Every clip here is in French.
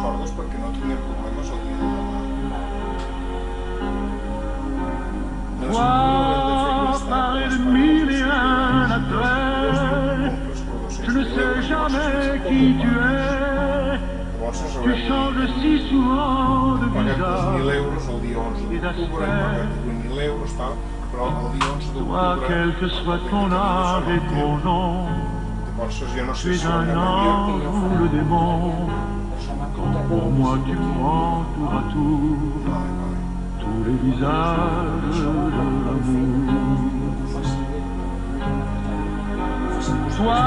cordes perquè no tinguem problemes el dia de demà. Toi, paré de mille et un attraits, je ne sais jamais qui tu es. Tu changes si souvent de visage et d'aspect. Toi, quel que soit ton âge et ton nom, tu es un ange ou le démon. Quand pour moi tu prends tour à tour tous les visages de l'amour. Toi,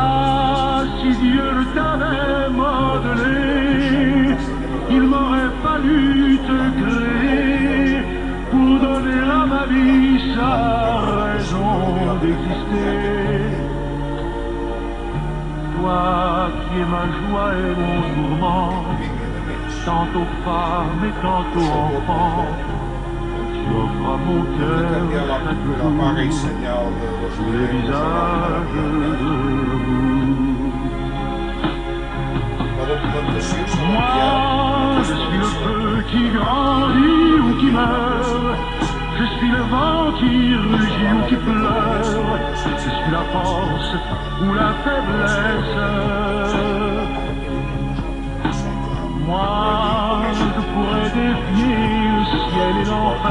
si Dieu ne t'avait modelé, il m'aurait fallu te créer pour donner à ma vie sa raison d'exister. Toi qui es ma joie et mon tourment, tantôt femme et tantôt enfant, tu offres à mon cœur chaque jour tous les visages de l'amour. Moi, je suis le feu qui grandit ou qui meurt. Je suis le vent qui rugit ou qui pleure. Je suis la force ou la faiblesse. Moi, je pourrais défier le ciel et l'enfer.